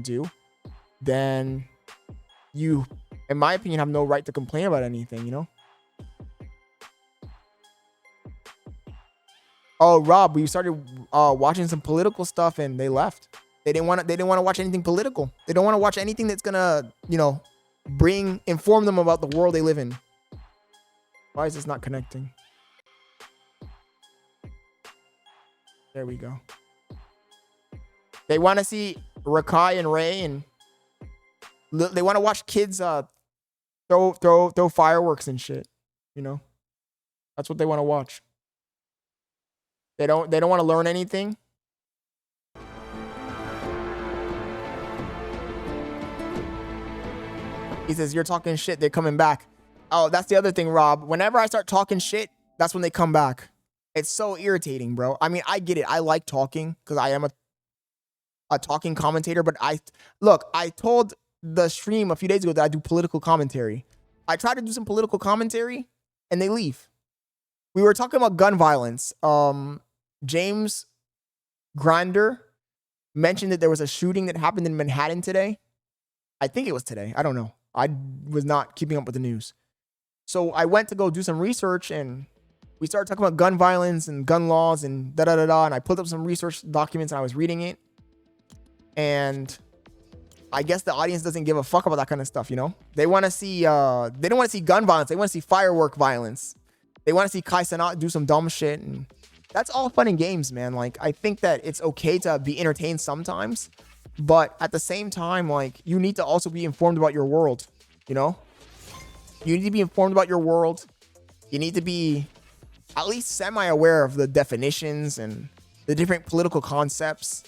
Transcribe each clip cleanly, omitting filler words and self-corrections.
do, then you, in my opinion, have no right to complain about anything, you know? Oh, Rob, we started watching some political stuff and they left. They didn't want to watch anything political. They don't want to watch anything that's gonna, you know, inform them about the world they live in. Why is this not connecting? There we go. They want to see Rakai and Ray, and they want to watch kids throw fireworks and shit. You know, that's what they want to watch. They don't want to learn anything. He says, "You're talking shit. They're coming back." Oh, that's the other thing, Rob. Whenever I start talking shit, that's when they come back. It's so irritating, bro. I mean, I get it. I like talking because I am a talking commentator. But I told the stream a few days ago that I do political commentary. I try to do some political commentary, and they leave. We were talking about gun violence. James Grinder mentioned that there was a shooting that happened in Manhattan today. I think it was today. I don't know. I was not keeping up with the news. So I went to go do some research, and we started talking about gun violence and gun laws and da-da-da-da. And I pulled up some research documents and I was reading it. And I guess the audience doesn't give a fuck about that kind of stuff, you know? They want to see, they don't want to see gun violence. They want to see firework violence. They want to see Cenat do some dumb shit. And that's all fun and games, man. Like, I think that it's okay to be entertained sometimes. But at the same time, like, you need to also be informed about your world, you know? You need to be informed about your world. You need to be at least semi-aware of the definitions and the different political concepts.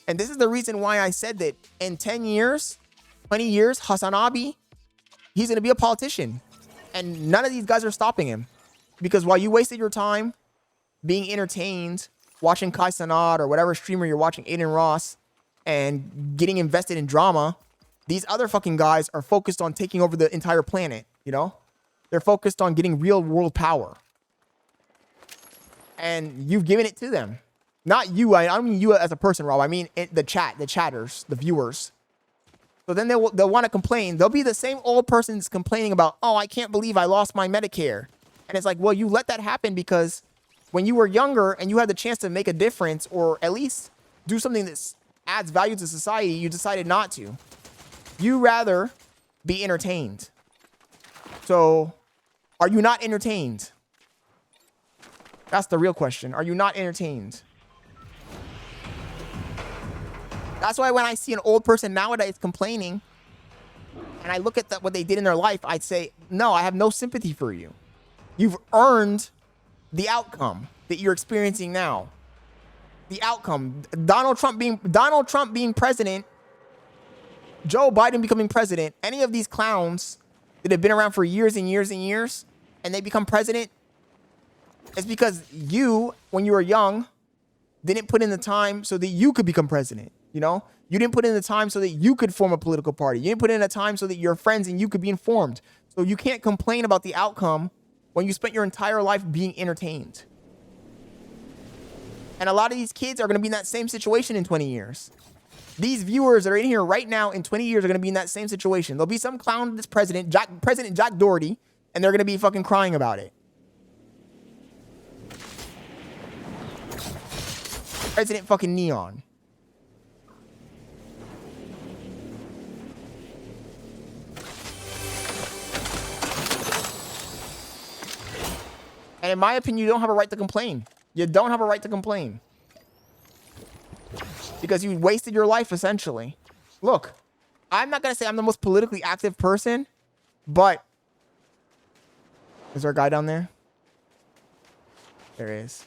And this is the reason why I said that in 10 years, 20 years, Hasanabi, he's going to be a politician. And none of these guys are stopping him. Because while you wasted your time being entertained, watching Cenat or whatever streamer you're watching, Aiden Ross, and getting invested in drama, these other fucking guys are focused on taking over the entire planet, you know? They're focused on getting real world power. And you've given it to them. Not you. I don't mean you as a person, Rob. I mean the chat, the chatters, the viewers. So then they'll want to complain. They'll be the same old persons complaining about, oh, I can't believe I lost my Medicare. And it's like, well, you let that happen because when you were younger and you had the chance to make a difference or at least do something that adds value to society, you decided not to. You rather be entertained. So are you not entertained? That's the real question. Are you not entertained? That's why when I see an old person nowadays complaining and I look at what they did in their life, I'd say, no, I have no sympathy for you. You've earned the outcome that you're experiencing now. The outcome. Donald Trump being president, Joe Biden becoming president, any of these clowns that have been around for years and years and years, and they become president, it's because you, when you were young, didn't put in the time so that you could become president. You know, you didn't put in the time so that you could form a political party. You didn't put in the time so that your friends and you could be informed. So you can't complain about the outcome when you spent your entire life being entertained. And a lot of these kids are going to be in that same situation in 20 years. These viewers that are in here right now in 20 years are going to be in that same situation. There'll be some clown that's President Jack Doherty, and they're going to be fucking crying about it. President fucking Neon. And in my opinion, you don't have a right to complain. You don't have a right to complain. Because you wasted your life, essentially. Look, I'm not going to say I'm the most politically active person, but... Is there a guy down there? There is.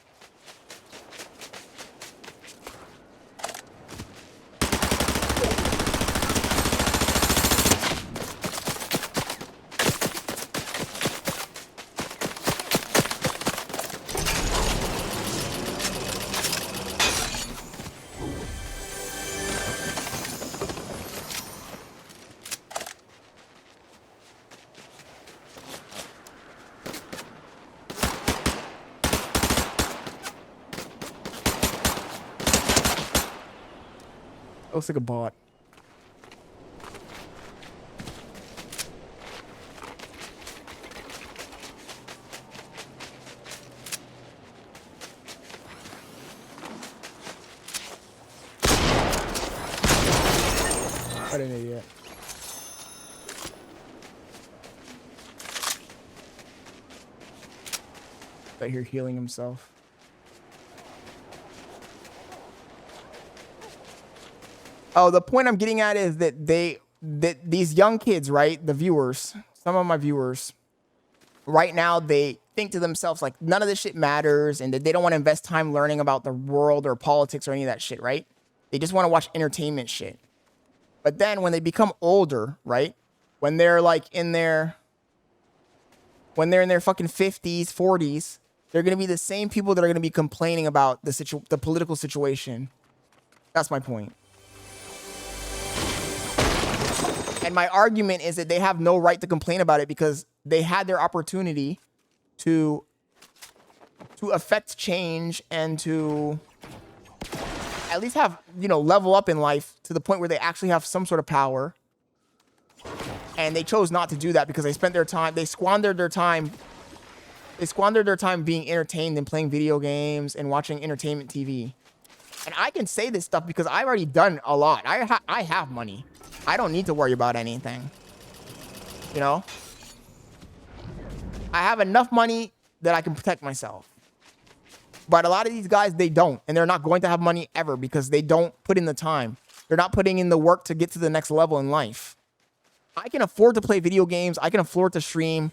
Looks like a bot. What an idiot. Right here healing himself. Oh, the point I'm getting at is that these young kids, right? The viewers, some of my viewers, right now, they think to themselves, like, none of this shit matters and that they don't want to invest time learning about the world or politics or any of that shit, right? They just want to watch entertainment shit. But then when they become older, right? When they're like in their fucking 50s, 40s, they're going to be the same people that are going to be complaining about the political situation. That's my point. And my argument is that they have no right to complain about it because they had their opportunity to affect change and to at least have, you know, level up in life to the point where they actually have some sort of power. And they chose not to do that because they squandered their time being entertained and playing video games and watching entertainment TV. And I can say this stuff because I've already done a lot. I have money. I don't need to worry about anything. You know? I have enough money that I can protect myself. But a lot of these guys, they don't. And they're not going to have money ever because they don't put in the time. They're not putting in the work to get to the next level in life. I can afford to play video games. I can afford to stream.